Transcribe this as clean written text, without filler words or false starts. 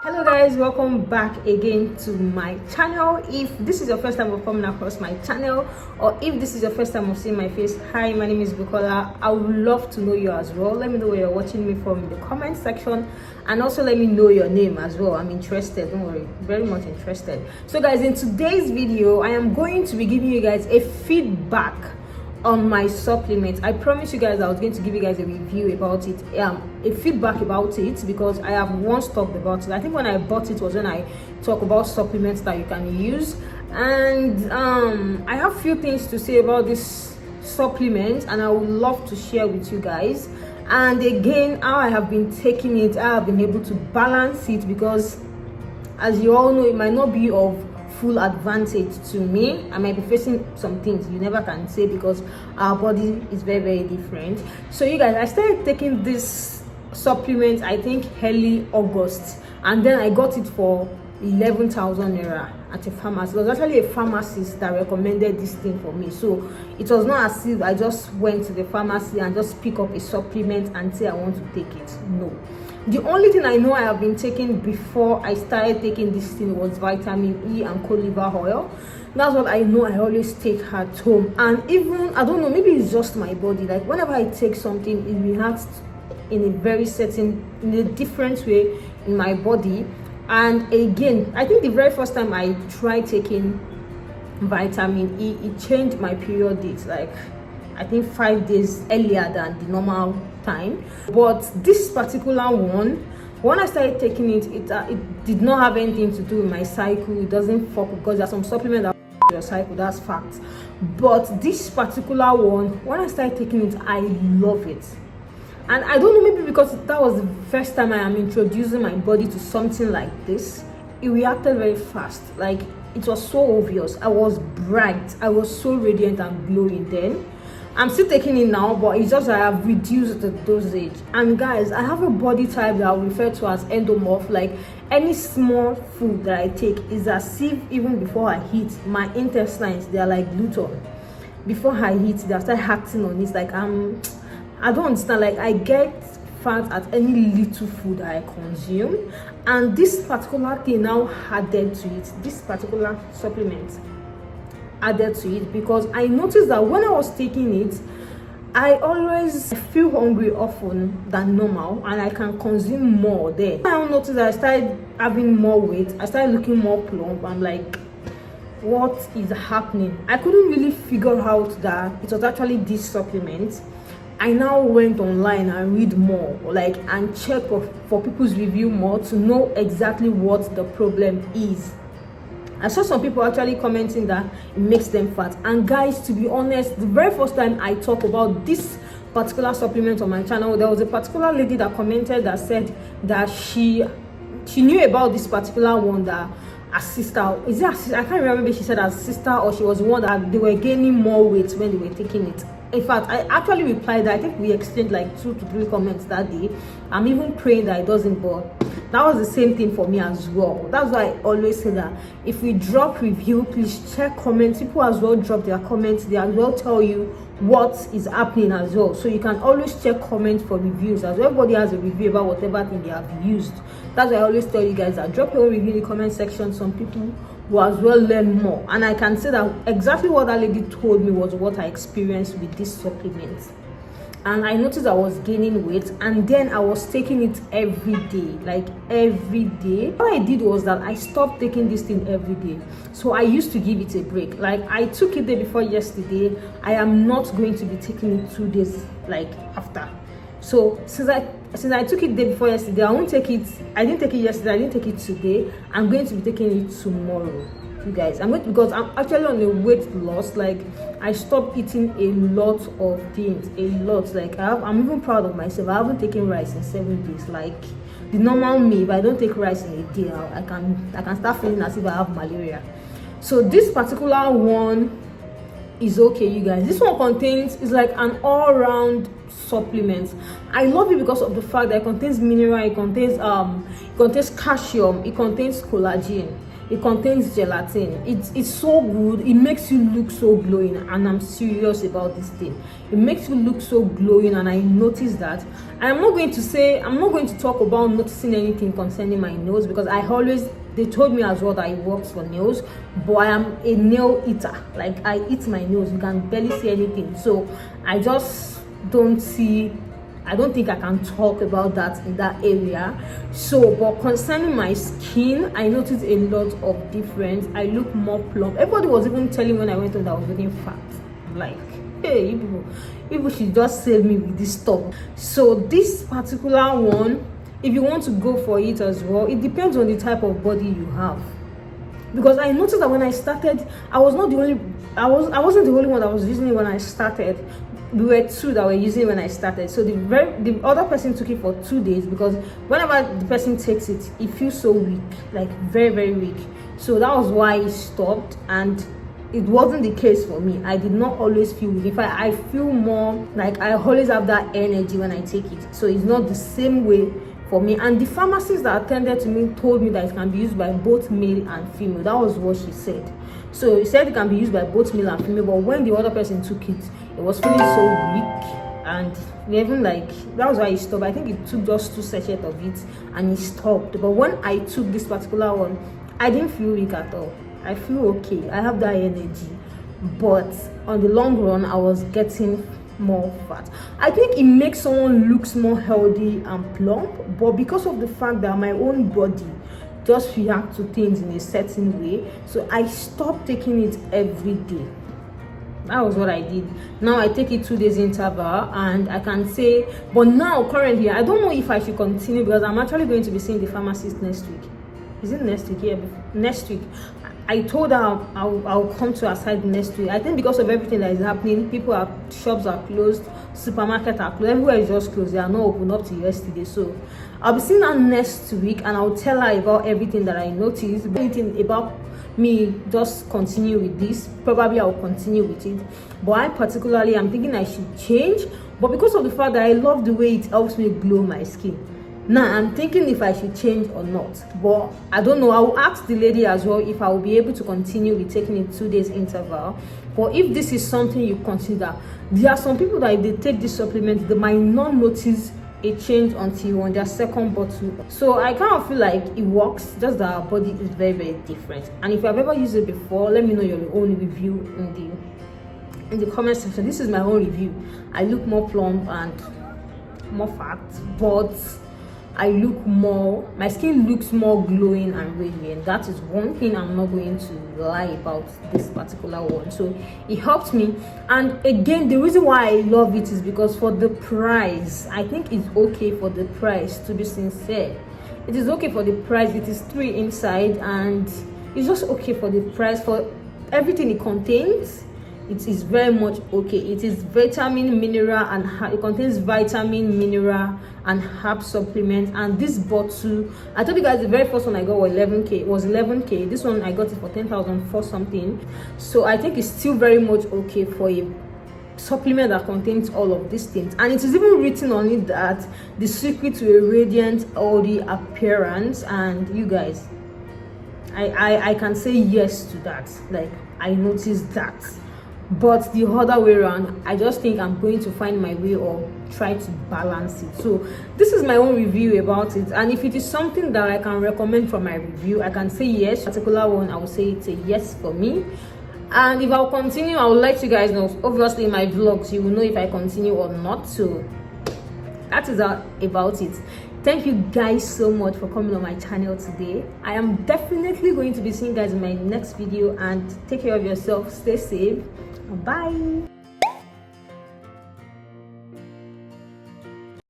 Hello guys, welcome back again to my channel. If this is your first time of coming across my channel, or if this is your first time of seeing my face, hi, my name is Bukola. I would love to know you as well. Let me know where you're watching me from in the comment section, and also let me know your name as well. I'm interested, don't worry, very much interested. So guys, in today's video I am going to be giving you guys a feedback on my supplement. I promise you guys I was going to give you guys a review about it, a feedback about it, because I have once talked about it. I think when I bought it was when I talk about supplements that you can use, and I have few things to say about this supplement, and I would love to share with you guys. And again, how I have been taking it, I have been able to balance it, because as you all know, it might not be of full advantage to me. I might be facing some things you never can say, because our body is very different. So you guys, I started taking this supplement I think early August, and then I got it for 11,000 naira at a pharmacy. It was actually a pharmacist that recommended this thing for me, so it was not as if I just went to the pharmacy and just pick up a supplement and say I want to take it. No, the only thing I know I have been taking before I started taking this thing was vitamin E and liver oil. That's what I know I always take at home. And even, I don't know, maybe it's just my body, like whenever I take something, it reacts in a very certain, in a different way in my body. And again, I think the very first time I tried taking vitamin E, it changed my period date, like I think 5 days earlier than the normal time. But this particular one, when I started taking it, it did not have anything to do with my cycle. It doesn't fuck, because there's some supplement that your cycle, that's fact. But this particular one, when I started taking it, I love it. And I don't know, maybe because that was the first time I am introducing my body to something like this, it reacted very fast. Like, it was so obvious. I was bright, I was so radiant and glowing then. I'm still taking it now, but it's just that I have reduced the dosage. And guys, I have a body type that I refer to as endomorph. Like, any small food that I take is as if even before I eat, my intestines, they are like gluten. Before I eat, they start acting on it. Like, I don't understand. Like, I get fat at any little food I consume, and this particular thing now added to it. This particular supplement added to it, because I noticed that when I was taking it, I always feel hungry often than normal, and I can consume more then. I noticed that I started having more weight, I started looking more plump. I'm like, what is happening? I couldn't really figure out that it was actually this supplement. I now went online and read more, like, and check for people's review more to know exactly what the problem is. I saw some people actually commenting that it makes them fat. And guys, to be honest, the very first time I talk about this particular supplement on my channel, there was a particular lady that commented that said that she knew about this particular one, that her sister, is it her sister? I can't remember if she said her sister or she was the one that they were gaining more weight when they were taking it. In fact, I actually replied that I think we exchanged like 2 to 3 comments that day. I'm even praying that it doesn't, but that was the same thing for me as well. That's why I always say that if we drop review, please check comments. People as well drop their comments. They as well tell you what is happening as well. So you can always check comments for reviews as well. Everybody has a review about whatever thing they have used. That's why I always tell you guys that drop your own review in the comment section. Some people will as well learn more, and I can say that exactly what that lady told me was what I experienced with this supplement. And I noticed I was gaining weight, and then I was taking it every day, like every day. What I did was that I stopped taking this thing every day. So I used to give it a break. Like, I took it day before yesterday. I am not going to be taking it 2 days like after. So since I took it day before yesterday, I won't take it. I didn't take it yesterday, I didn't take it today. I'm going to be taking it tomorrow, you guys. Because I'm actually on a weight loss. Like, I stopped eating a lot of things, a lot. Like, I'm even proud of myself. I haven't taken rice in 7 days. Like, the normal me, if I don't take rice in a day, I can start feeling as if I have malaria. So this particular one is okay, you guys. This one contains, is like an all-round supplement. I love it because of the fact that it contains mineral, it contains calcium, it contains collagen. it contains gelatin. It's so good. It makes you look so glowing, and I'm serious about this thing. It makes you look so glowing, and I noticed that. I'm not going to talk about noticing anything concerning my nails, because they told me as well that it works for nails, but I am a nail eater. Like, I eat my nails, you can barely see anything. So I just I don't think I can talk about that in that area. So, but concerning my skin, I noticed a lot of difference. I look more plump. Everybody was even telling me when I went on that I was looking fat. I'm like, hey, you people should just save me with this stuff. So this particular one, if you want to go for it as well, it depends on the type of body you have. Because I noticed that when I started, I wasn't the only one that was using it when I started. We were two that were using it when I started. So the other person took it for 2 days, because whenever the person takes it, it feels so weak, like very, very weak. So that was why it stopped, and it wasn't the case for me. I did not always feel weak. In fact, I feel more like I always have that energy when I take it. So it's not the same way for me. And the pharmacist that attended to me told me that it can be used by both male and female. That was what she said. So he said it can be used by both male and female, but when the other person took it, it was feeling so weak, and even like that was why he stopped. I think it took just 2 sachets of it and he stopped. But when I took this particular one, I didn't feel weak at all. I feel okay. I have that energy, but on the long run, I was getting more fat. I think it makes someone looks more healthy and plump, but because of the fact that my own body just react to things in a certain way, so I stopped taking it every day. That was what I did. Now I take it 2 days interval, and I can say, but now currently I don't know if I should continue, because I'm actually going to be seeing the pharmacist next week. Is it next week? Yeah, next week. I told her I'll come to her side next week. I think because of everything that is happening, shops are closed, supermarkets are closed, everywhere is just closed. They are not open up to yesterday. So I'll be seeing her next week, and I'll tell her about everything that I noticed, anything about me just continue with this. Probably I'll continue with it, but I particularly am thinking I should change, but because of the fact that I love the way it helps me glow my skin. Now I'm thinking if I should change or not, but I don't know. I will ask the lady as well if I will be able to continue with taking it 2 days interval. But if this is something you consider, there are some people that if they take this supplement, they might not notice a change until on their second bottle. So I kind of feel like it works, just that our body is very, very different. And if you have ever used it before, let me know your own review in the comment section. This is my own review. I look more plump and more fat, but my skin looks more glowing and radiant. That is one thing I'm not going to lie about this particular one. So it helped me. And again, the reason why I love it is because for the price, I think it's okay for the price, to be sincere. It is okay for the price. It is 3 inside, and it's just okay for the price. For everything it contains, it is very much okay. It is vitamin, mineral, and it contains vitamin, mineral, and herb supplements. And this bottle, I told you guys the very first one I got was 11k. It was 11k. This one I got it for 10,000 for something. So I think it's still very much okay for a supplement that contains all of these things. And it is even written on it that the secret to a radiant, healthy appearance. And you guys, I can say yes to that. Like, I noticed that. But the other way around, I just think I'm going to find my way or try to balance it. So this is my own review about it, and if it is something that I can recommend for my review, I can say yes. Particular one, I will say it's a yes for me. And if I'll continue, I will let you guys know. Obviously in my vlogs you will know if I continue or not. So that is about it. Thank you guys so much for coming on my channel today. I am definitely going to be seeing you guys in my next video, and take care of yourself, stay safe. Bye.